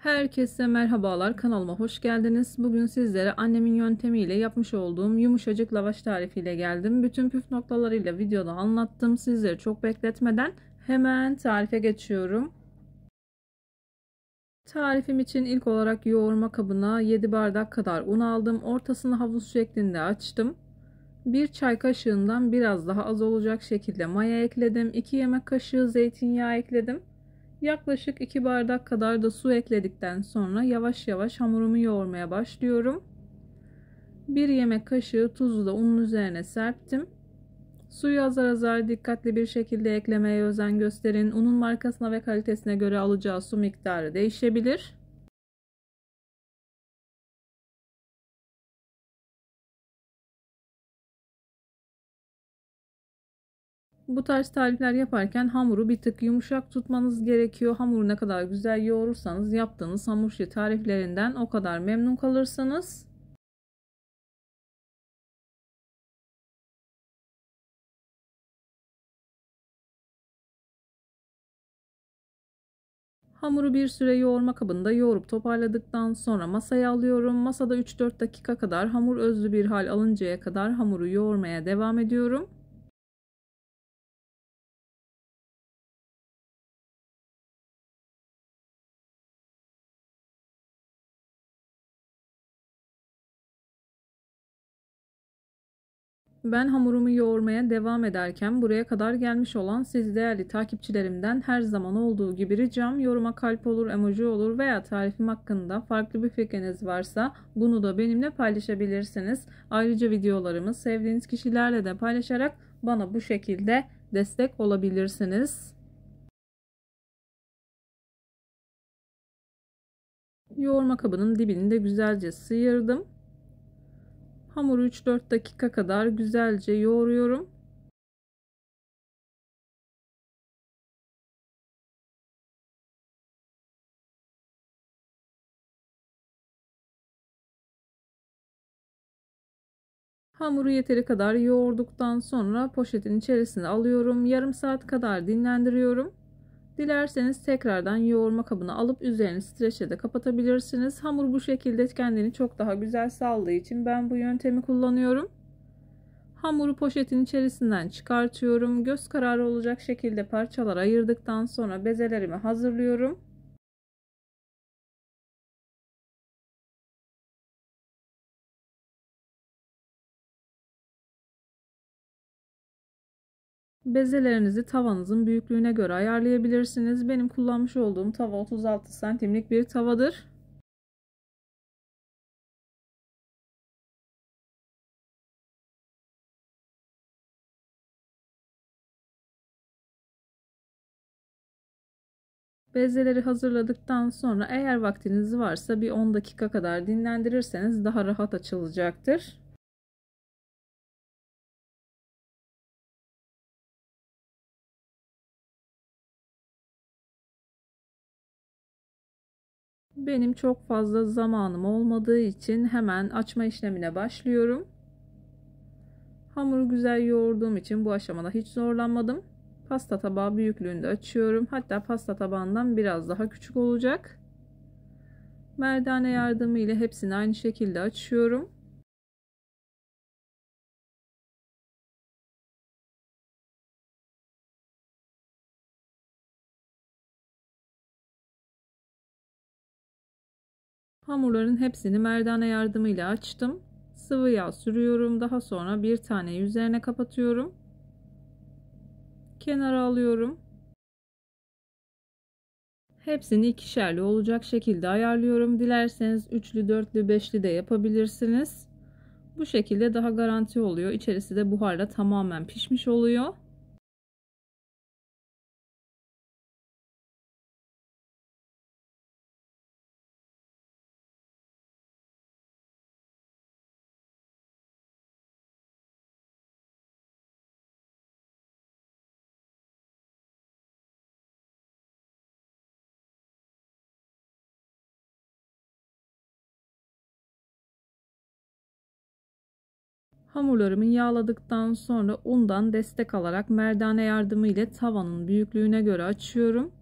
Herkese merhabalar, kanalıma hoş geldiniz. Bugün sizlere annemin yöntemiyle yapmış olduğum yumuşacık lavaş tarifiyle geldim. Bütün püf noktalarıyla videoda anlattım. Sizleri çok bekletmeden hemen tarife geçiyorum. Tarifim için ilk olarak yoğurma kabına 7 bardak kadar un aldım. Ortasını havuz şeklinde açtım. 1 çay kaşığından biraz daha az olacak şekilde maya ekledim. 2 yemek kaşığı zeytinyağı ekledim. Yaklaşık 2 bardak kadar da su ekledikten sonra yavaş yavaş hamurumu yoğurmaya başlıyorum. 1 yemek kaşığı tuzu da unun üzerine serptim. Suyu azar azar dikkatli bir şekilde eklemeye özen gösterin. Unun markasına ve kalitesine göre alacağı su miktarı değişebilir. Bu tarz tarifler yaparken hamuru bir tık yumuşak tutmanız gerekiyor. Hamuru ne kadar güzel yoğurursanız yaptığınız hamur işi tariflerinden o kadar memnun kalırsınız. Hamuru bir süre yoğurma kabında yoğurup toparladıktan sonra masaya alıyorum. Masada 3-4 dakika kadar hamur özlü bir hal alıncaya kadar hamuru yoğurmaya devam ediyorum. Ben hamurumu yoğurmaya devam ederken buraya kadar gelmiş olan siz değerli takipçilerimden her zaman olduğu gibi ricam yoruma kalp olur, emoji olur veya tarifim hakkında farklı bir fikriniz varsa bunu da benimle paylaşabilirsiniz. Ayrıca videolarımı sevdiğiniz kişilerle de paylaşarak bana bu şekilde destek olabilirsiniz. Yoğurma kabının dibini de güzelce sıyırdım. Hamuru 3-4 dakika kadar güzelce yoğuruyorum. Hamuru yeteri kadar yoğurduktan sonra poşetin içerisine alıyorum. Yarım saat kadar dinlendiriyorum. Dilerseniz tekrardan yoğurma kabına alıp üzerini streçle de kapatabilirsiniz. Hamur bu şekilde kendini çok daha güzel sağladığı için ben bu yöntemi kullanıyorum. Hamuru poşetin içerisinden çıkartıyorum. Göz kararı olacak şekilde parçalara ayırdıktan sonra bezelerimi hazırlıyorum. Bezelerinizi tavanızın büyüklüğüne göre ayarlayabilirsiniz. Benim kullanmış olduğum tava 36 santimlik bir tavadır. Bezeleri hazırladıktan sonra eğer vaktiniz varsa bir 10 dakika kadar dinlendirirseniz daha rahat açılacaktır. Benim çok fazla zamanım olmadığı için hemen açma işlemine başlıyorum. Hamuru güzel yoğurduğum için bu aşamada hiç zorlanmadım. Pasta tabağı büyüklüğünde açıyorum. Hatta pasta tabağından biraz daha küçük olacak. Merdane yardımı ile hepsini aynı şekilde açıyorum. Hamurların hepsini merdane yardımıyla açtım. Sıvı yağ sürüyorum. Daha sonra bir taneyi üzerine kapatıyorum. Kenara alıyorum. Hepsini ikişerli olacak şekilde ayarlıyorum. Dilerseniz üçlü, dörtlü, beşli de yapabilirsiniz. Bu şekilde daha garanti oluyor. İçerisi de buharla tamamen pişmiş oluyor. Hamurlarımı yağladıktan sonra undan destek alarak merdane yardımı ile tavanın büyüklüğüne göre açıyorum.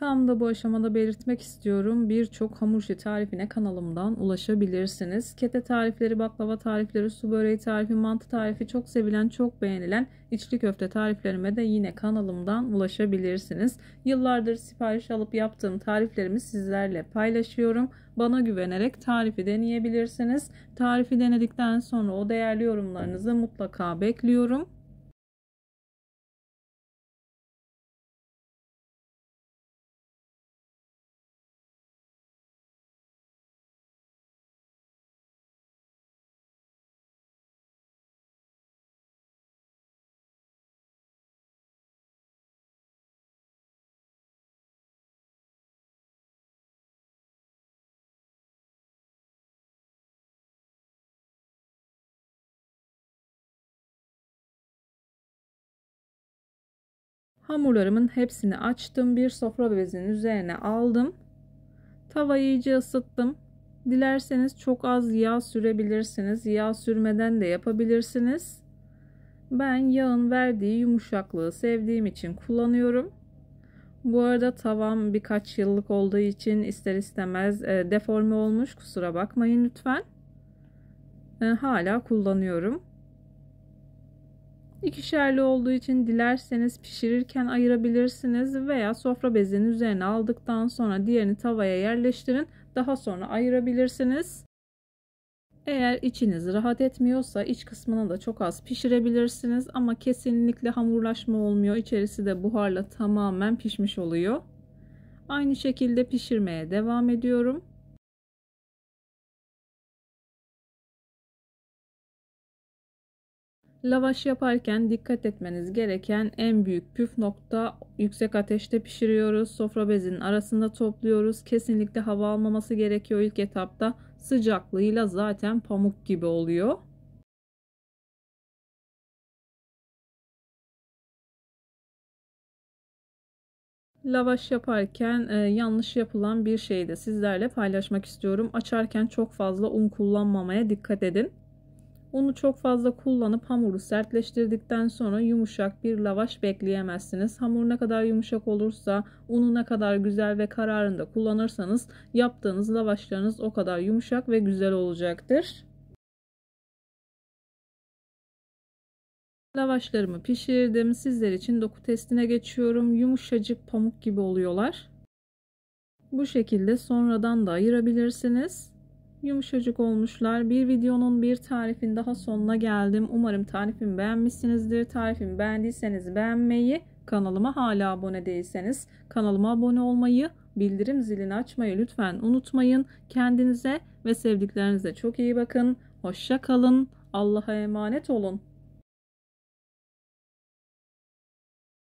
Tam da bu aşamada belirtmek istiyorum. Birçok hamur işi tarifine kanalımdan ulaşabilirsiniz. Kete tarifleri, baklava tarifleri, su böreği tarifi, mantı tarifi, çok sevilen, çok beğenilen içli köfte tariflerime de yine kanalımdan ulaşabilirsiniz. Yıllardır sipariş alıp yaptığım tariflerimi sizlerle paylaşıyorum. Bana güvenerek tarifi deneyebilirsiniz. Tarifi denedikten sonra o değerli yorumlarınızı mutlaka bekliyorum. Hamurlarımın hepsini açtım. Bir sofra bezinin üzerine aldım. Tavayı iyice ısıttım. Dilerseniz çok az yağ sürebilirsiniz. Yağ sürmeden de yapabilirsiniz. Ben yağın verdiği yumuşaklığı sevdiğim için kullanıyorum. Bu arada tavam birkaç yıllık olduğu için ister istemez deforme olmuş. Kusura bakmayın lütfen. Hala kullanıyorum. İkişerli olduğu için dilerseniz pişirirken ayırabilirsiniz veya sofra bezinin üzerine aldıktan sonra diğerini tavaya yerleştirin. Daha sonra ayırabilirsiniz. Eğer içiniz rahat etmiyorsa iç kısmını da çok az pişirebilirsiniz ama kesinlikle hamurlaşma olmuyor. İçerisi de buharla tamamen pişmiş oluyor. Aynı şekilde pişirmeye devam ediyorum. Lavaş yaparken dikkat etmeniz gereken en büyük püf nokta, yüksek ateşte pişiriyoruz. Sofra bezinin arasında topluyoruz. Kesinlikle hava almaması gerekiyor ilk etapta. Sıcaklığıyla zaten pamuk gibi oluyor. Lavaş yaparken yanlış yapılan bir şeyi de sizlerle paylaşmak istiyorum. Açarken çok fazla un kullanmamaya dikkat edin. Unu çok fazla kullanıp hamuru sertleştirdikten sonra yumuşak bir lavaş bekleyemezsiniz. Hamur ne kadar yumuşak olursa, unu ne kadar güzel ve kararında kullanırsanız yaptığınız lavaşlarınız o kadar yumuşak ve güzel olacaktır. Lavaşlarımı pişirdim. Sizler için doku testine geçiyorum. Yumuşacık pamuk gibi oluyorlar. Bu şekilde sonradan da ayırabilirsiniz. Yumuşacık olmuşlar. Bir videonun bir tarifin daha sonuna geldim. Umarım tarifimi beğenmişsinizdir. Tarifimi beğendiyseniz beğenmeyi, kanalıma hala abone değilseniz kanalıma abone olmayı, bildirim zilini açmayı lütfen unutmayın. Kendinize ve sevdiklerinize çok iyi bakın. Hoşça kalın. Allah'a emanet olun.